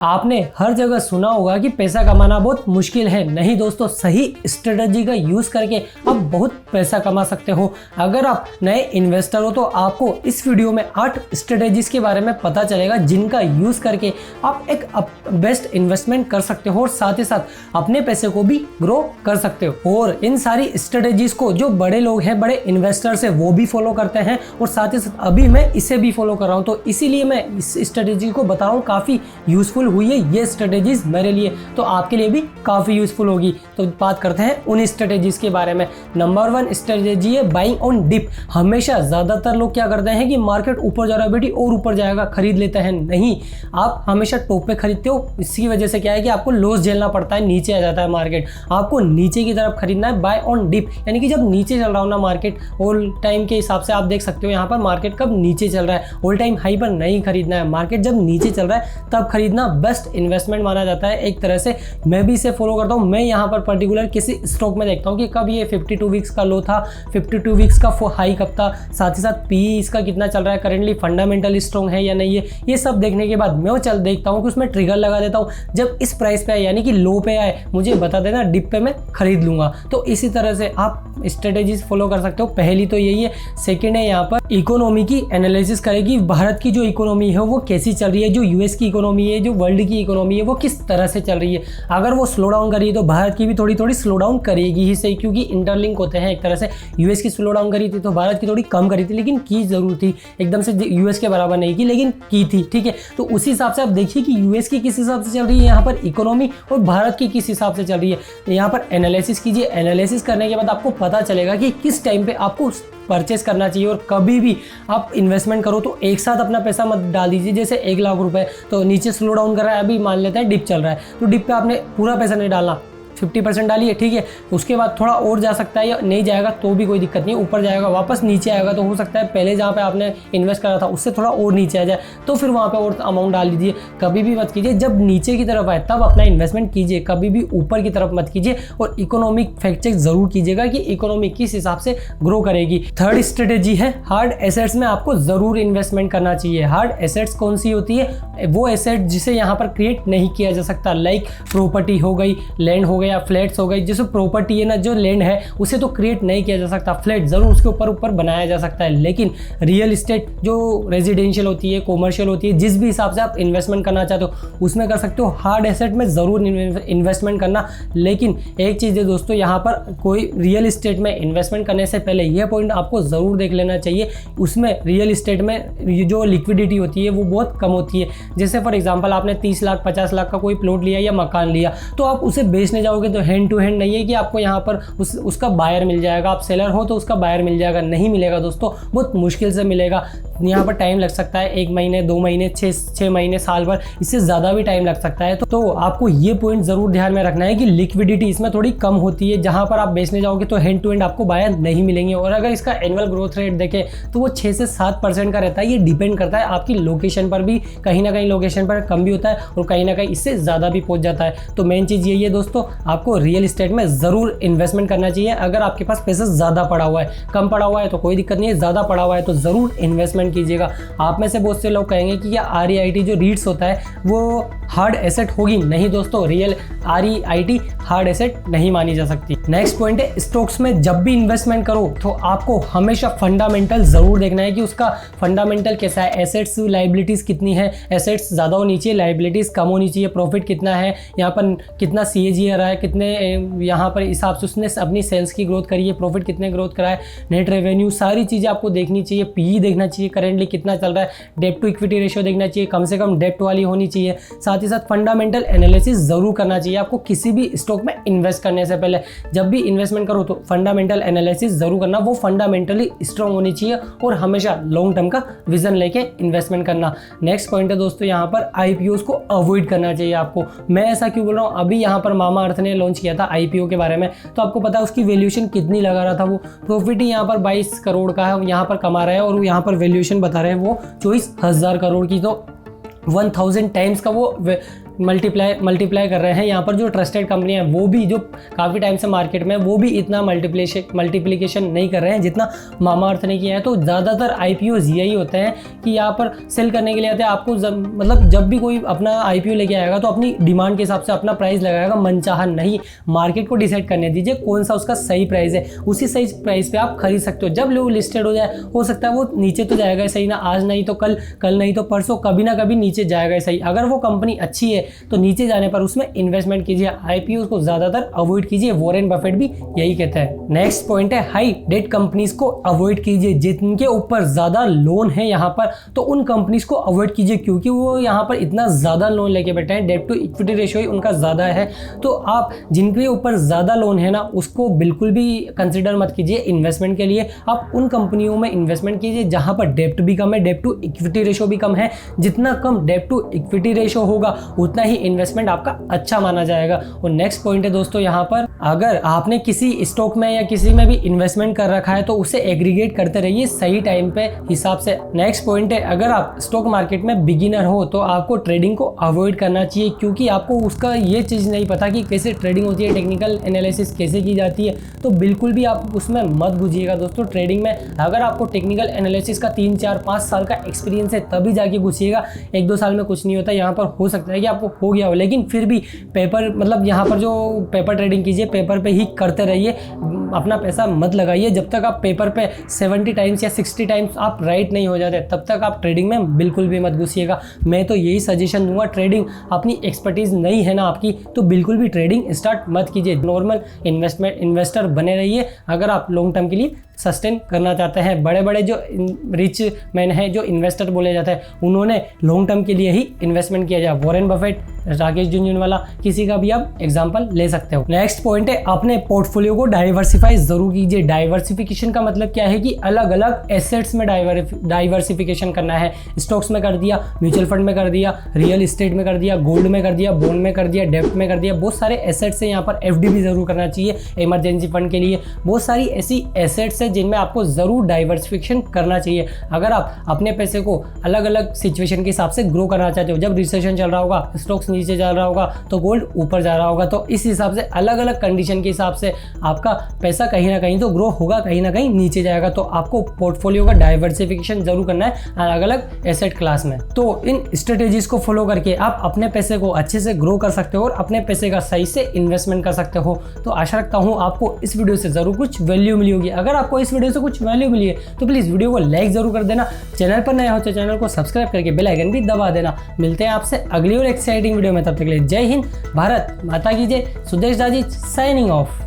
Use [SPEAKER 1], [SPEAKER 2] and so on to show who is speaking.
[SPEAKER 1] आपने हर जगह सुना होगा कि पैसा कमाना बहुत मुश्किल है। नहीं दोस्तों, सही स्ट्रेटजी का यूज करके आप बहुत पैसा कमा सकते हो। अगर आप नए इन्वेस्टर हो तो आपको इस वीडियो में 8 स्ट्रेटजीज के बारे में पता चलेगा जिनका यूज करके आप एक बेस्ट इन्वेस्टमेंट कर सकते हो और साथ ही साथ अपने पैसे को भी ग्रो कर सकते हो। और इन सारी स्ट्रेटजीज को जो बड़े लोग हैं, बड़े इन्वेस्टर्स है, वो भी फॉलो करते हैं और साथ ही साथ अभी मैं इसे भी फॉलो कर रहा हूँ। तो इसीलिए मैं इस स्ट्रेटजी को बता रहा हूँ, काफी यूजफुल हुई है ये स्ट्रेटेजीज मेरे लिए, तो आपके लिए भी काफी यूजफुल होगी। तो बात करते हैं उन स्ट्रेटेजीज के बारे में। नंबर 1 स्ट्रेटेजी है बाइंग ऑन डिप। हमेशा ज्यादातर लोग क्या करते हैं कि मार्केट ऊपर जा रहा है बेटी और ऊपर जाएगा, खरीद लेते हैं। नहीं, आप हमेशा टॉप पे खरीदते हो। इसकी वजह से क्या है कि आपको लॉस झेलना पड़ता है, नीचे आ जाता है मार्केट। आपको नीचे की तरफ खरीदना है, बाय ऑन डिप, यानी कि जब नीचे चल रहा हो ना मार्केट, ऑल टाइम के हिसाब से आप देख सकते हो यहाँ पर मार्केट कब नीचे चल रहा है। ऑल टाइम हाई पर नहीं खरीदना है, मार्केट जब नीचे चल रहा है तब खरीदना बेस्ट इन्वेस्टमेंट माना जाता है। एक तरह से मैं भी इसे फॉलो करता हूं। मैं यहां पर पर्टिकुलर किसी स्टॉक में देखता हूं कि कब ये 52 वीक्स का लो था, 52 वीक्स का हाई कब था, साथ ही साथ पी इसका कितना चल रहा है, करेंटली फंडामेंटल स्ट्रॉन्ग है या नहीं है। ये सब देखने के बाद मैं चल देखता हूं कि उसमें ट्रिगर लगा देता हूं। जब इस प्राइस पे आए यानी कि लो पे आए, मुझे बता देना, डिप पे मैं खरीद लूंगा। तो इसी तरह से आप स्ट्रेटेजीज फॉलो कर सकते हो। पहली तो यही है। सेकेंड है यहाँ पर इकोनॉमी की एनालिसिस करेगी। भारत की जो इकोनॉमी है वो कैसी चल रही है, जो यूएस की इकोनॉमी है, जो वर्ल्ड की इकोनॉमी है वो किस तरह से चल रही है। अगर वो स्लो डाउन कर रही है तो भारत की भी थोड़ी थोड़ी स्लो डाउन करेगी ही सही, क्योंकि इंटरलिंक होते हैं एक तरह से। यूएस की स्लो डाउन करी थी तो भारत की थोड़ी कम करी थी, लेकिन की जरूर थी, एकदम से यूएस के बराबर नहीं की, लेकिन की थी। ठीक है, तो उसी हिसाब से आप देखिए कि यूएस की किस हिसाब से चल रही है यहाँ पर इकोनॉमी और भारत की किस हिसाब से चल रही है। यहाँ पर एनालिसिस कीजिए। एनालिसिस करने के बाद आपको पता चलेगा कि किस टाइम पे आपको परचेस करना चाहिए। और कभी भी आप इन्वेस्टमेंट करो तो एक साथ अपना पैसा मत डाल दीजिए। जैसे 1 लाख रुपए, तो नीचे स्लो डाउन कर रहा है, अभी मान लेते हैं डिप चल रहा है, तो डिप पे आपने पूरा पैसा नहीं डालना, 50% डालिए। ठीक है, उसके बाद थोड़ा और जा सकता है या नहीं जाएगा तो भी कोई दिक्कत नहीं, ऊपर जाएगा वापस नीचे आएगा तो हो सकता है पहले जहाँ पे आपने इन्वेस्ट करा था उससे थोड़ा और नीचे आ जाए, तो फिर वहाँ पे और अमाउंट डाल दीजिए। कभी भी मत कीजिए, जब नीचे की तरफ आए तब अपना इन्वेस्टमेंट कीजिए, कभी भी ऊपर की तरफ मत कीजिए। और इकोनॉमिक फैक्ट चेक जरूर कीजिएगा कि इकोनॉमी किस हिसाब से ग्रो करेगी। थर्ड स्ट्रेटेजी है हार्ड एसेट्स में आपको जरूर इन्वेस्टमेंट करना चाहिए। हार्ड एसेट्स कौन सी होती है? वो एसेट जिसे यहाँ पर क्रिएट नहीं किया जा सकता, लाइक प्रॉपर्टी हो गई, लैंड हो गया, फ्लैट्स हो गई। जैसे प्रॉपर्टी है ना, जो लैंड है उसे तो क्रिएट नहीं किया जा सकता, फ्लैट जरूर उसके ऊपर बनाया जा सकता है, लेकिन रियल एस्टेट जो रेजिडेंशियल होती है, कॉमर्शियल होती है, जिस भी हिसाब से आप इन्वेस्टमेंट करना चाहते हो उसमें कर सकते हो। हार्ड एसेट में जरूर इन्वेस्टमेंट करना। लेकिन एक चीज़ है दोस्तों, यहाँ पर कोई रियल एस्टेट में इन्वेस्टमेंट करने से पहले यह पॉइंट आपको जरूर देख लेना चाहिए, उसमें रियल एस्टेट में जो लिक्विडिटी होती है वो बहुत कम होती है। जैसे फॉर एग्जाम्पल आपने 30 लाख 50 लाख का कोई प्लॉट लिया या मकान लिया, तो आप उसे बेचने जाओगे तो हैंड टू हैंड नहीं है कि आपको यहाँ पर उसका बायर मिल जाएगा। आप सेलर हो तो उसका बायर मिल जाएगा, नहीं मिलेगा दोस्तों, बहुत मुश्किल से मिलेगा। यहाँ पर टाइम लग सकता है, 1 महीने 2 महीने 6 महीने, साल भर, इससे ज़्यादा भी टाइम लग सकता है। तो आपको ये पॉइंट ज़रूर ध्यान में रखना है कि लिक्विडिटी इसमें थोड़ी कम होती है। जहाँ पर आप बेचने जाओगे तो हैंड टू हैंड आपको बायर नहीं मिलेंगे। और अगर इसका एनुअल ग्रोथ रेट देखें तो वो 6 से 7% का रहता है। ये डिपेंड करता है आपकी लोकेशन पर भी, कहीं ना कहीं लोकेशन पर कम भी होता है और कहीं ना कहीं इससे ज़्यादा भी पहुँच जाता है। तो मेन चीज़ यही है दोस्तों, आपको रियल एस्टेट में ज़रूर इन्वेस्टमेंट करना चाहिए। अगर आपके पास पैसा ज़्यादा पड़ा हुआ है, कम पड़ा हुआ है तो कोई दिक्कत नहीं है, ज़्यादा पड़ा हुआ है तो ज़रूर इन्वेस्टमेंट कीजिएगा। आप में से बहुत से लोग कहेंगे कि यह REIT जो रीट्स होता है वो हार्ड एसेट होगी। नहीं दोस्तों, रियल REIT हार्ड एसेट नहीं मानी जा सकती। नेक्स्ट पॉइंट है स्टॉक्स में जब भी इन्वेस्टमेंट करो तो आपको हमेशा फंडामेंटल जरूर देखना है कि उसका फंडामेंटल कैसा है, एसेट्स लाइबिलिटीज़ कितनी है, एसेट्स ज़्यादा होनी चाहिए, लाइबिलिटीज़ कम होनी चाहिए, प्रॉफिट कितना है, यहाँ पर कितना CAGR है, कितने यहाँ पर हिसाब से उसने अपनी सेल्स की ग्रोथ करी है, प्रॉफिट कितने ग्रोथ करा है, नेट रेवेन्यू, सारी चीज़ें आपको देखनी चाहिए। PE देखना चाहिए, करेंटली कितना चल रहा है, डेट टू इक्विटी रेशियो देखना चाहिए, कम से कम डेट वाली होनी चाहिए। साथ ही साथ फंडामेंटल एनालिसिस जरूर करना चाहिए आपको किसी भी स्टॉक में इन्वेस्ट करने से पहले। जब भी इन्वेस्टमेंट करो तो फंडामेंटल एनालिसिस जरूर करना, वो फंडामेंटली स्ट्रॉन्ग होनी चाहिए और हमेशा लॉन्ग टर्म का विजन लेके इन्वेस्टमेंट करना। नेक्स्ट पॉइंट है दोस्तों, यहाँ पर IPOs को अवॉइड करना चाहिए आपको। मैं ऐसा क्यों बोल रहा हूँ, अभी यहाँ पर मामा अर्थ ने लॉन्च किया था IPO के बारे में, तो आपको पता है उसकी वैल्यूएशन कितनी लगा रहा था। वो प्रॉफिट ही यहाँ पर 22 करोड़ का है, यहाँ पर कमा रहा है और यहाँ पर वैल्यूएशन बता रहे हैं वो 24,000 करोड़ की। तो 1000 टाइम्स का वो मल्टीप्लाई कर रहे हैं। यहाँ पर जो ट्रस्टेड कंपनी है वो भी जो काफ़ी टाइम से मार्केट में, वो भी इतना मल्टीप्लिकेशन नहीं कर रहे हैं जितना मामाअर्थ ने किया है। तो ज़्यादातर IPOs यही होते हैं कि यहाँ पर सेल करने के लिए आते हैं। आपको मतलब जब भी कोई अपना IPO लेके आएगा तो अपनी डिमांड के हिसाब से अपना प्राइस लगाएगा, मनचाहा नहीं। मार्केट को डिसाइड करने दीजिए कौन सा उसका सही प्राइस है, उसी सही प्राइस पे आप खरीद सकते हो। जब वो लिस्टेड हो जाए, हो सकता है वो नीचे तो जाएगा सही ना, आज नहीं तो कल, कल नहीं तो परसों, कभी ना कभी नीचे जाएगा सही। अगर वो कंपनी अच्छी है तो नीचे जाने पर उसमें इन्वेस्टमेंट कीजिए, IPO को ज़्यादातर अवॉइड कीजिए। वॉरेन बफेट भी यही कहता है। नेक्स्ट पॉइंट है हाई डेट कंपनीज को अवॉइड कीजिए। जिनके ऊपर ज़्यादा लोन है यहाँ पर, तो उन कंपनीज को अवॉइड कीजिए, क्योंकि वो यहाँ पर इतना ज़्यादा लोन लेके बैठे हैं, डेट टू इक्विटी रेशियो ही उनका ज़्यादा है। तो आप जिनके ऊपर ज़्यादा लोन है ना, उसको बिल्कुल भी कंसिडर मत कीजिए इन्वेस्टमेंट के लिए। आप उन कंपनियों में इन्वेस्टमेंट कीजिए जहाँ पर डेप्ट भी कम है, डेट टू इक्विटी रेशियो भी कम है। जितना कम डेट टू इक्विटी रेशियो होगा उतना ही इन्वेस्टमेंट आपका अच्छा माना जाएगा। और नेक्स्ट पॉइंट है दोस्तों, यहाँ पर अगर आपने किसी स्टॉक में या किसी में भी इन्वेस्टमेंट कर रखा है तो उसे एग्रीगेट करते रहिए सही टाइम पे हिसाब से। नेक्स्ट पॉइंट है, अगर आप स्टॉक मार्केट में बिगिनर हो तो आपको ट्रेडिंग को अवॉइड करना चाहिए, क्योंकि आपको उसका ये चीज़ नहीं पता कि कैसे ट्रेडिंग होती है, टेक्निकल एनालिसिस कैसे की जाती है। तो बिल्कुल भी आप उसमें मत घुसिएगा दोस्तों ट्रेडिंग में। अगर आपको टेक्निकल एनालिसिस का 3, 4, 5 साल का एक्सपीरियंस है तभी जाके घुसिएगा। 1-2 साल में कुछ नहीं होता। यहाँ पर हो सकता है कि आपको हो गया हो, लेकिन फिर भी पेपर, मतलब यहाँ पर जो पेपर ट्रेडिंग कीजिए, पेपर पे ही करते रहिए, अपना पैसा मत लगाइए। जब तक आप पेपर पे 70 टाइम्स या 60 टाइम्स आप राइट नहीं हो जाते तब तक आप ट्रेडिंग में बिल्कुल भी मत घुसिएगा। मैं तो यही सजेशन दूंगा, ट्रेडिंग अपनी एक्सपर्टीज़ नहीं है ना आपकी, तो बिल्कुल भी ट्रेडिंग स्टार्ट मत कीजिए। नॉर्मल इन्वेस्टर बने रहिए अगर आप लॉन्ग टर्म के लिए सस्टेन करना चाहते हैं। बड़े बड़े जो रिच मैन हैं, जो इन्वेस्टर बोले जाते हैं, उन्होंने लॉन्ग टर्म के लिए ही इन्वेस्टमेंट किया जाए। वॉरेन बफेट, राकेश झुनझुनवाला, किसी का भी आप एग्जांपल ले सकते हो। नेक्स्ट पॉइंट है, अपने पोर्टफोलियो को डाइवर्सिफाई जरूर कीजिए। डाइवर्सिफिकेशन का मतलब क्या है कि अलग अलग एसेट्स में डाइवर्सिफिकेशन करना है। स्टॉक्स में कर दिया, म्यूचुअल फंड में कर दिया, रियल एस्टेट में कर दिया, गोल्ड में कर दिया, बॉन्ड में कर दिया, डेब्ट में कर दिया। बहुत सारे एसेट्स हैं यहाँ पर। FD भी जरूर करना चाहिए इमरजेंसी फंड के लिए। बहुत सारी ऐसी एसेट्स है जिनमें आपको ज़रूर डाइवर्सिफिकेशन करना चाहिए। अगर आप अपने पैसे को अलग अलग सिचुएशन के हिसाब से ग्रो करना चाहते हो, जब रिसेशन चल रहा होगा, स्टॉक्स नीचे चल रहा होगा तो गोल्ड ऊपर जा रहा होगा, तो इस हिसाब से अलग अलग कंडीशन के हिसाब से आपका पैसा कहीं ना कहीं तो ग्रो होगा, कहीं ना कहीं नीचे जाएगा। तो आपको पोर्टफोलियो का डाइवर्सिफिकेशन जरूर करना है अलग अलग एसेट क्लास में। तो इन स्ट्रेटेजीज को फॉलो करके आप अपने पैसे को अच्छे से ग्रो कर सकते हो और अपने पैसे का सही से इन्वेस्टमेंट कर सकते हो। तो आशा रखता हूँ आपको इस वीडियो से ज़रूर कुछ वैल्यू मिली होगी। अगर आपको इस वीडियो से कुछ वैल्यू मिली है तो प्लीज़ वीडियो को लाइक ज़रूर कर देना। चैनल पर नए हो तो चैनल को सब्सक्राइब करके बेल आइकन भी दबा देना। मिलते हैं आपसे अगली और एक्साइटिंग वीडियो में, तब तक के लिए जय हिंद, भारत माता की जय। सुदेश दाजी साइनिंग ऑफ।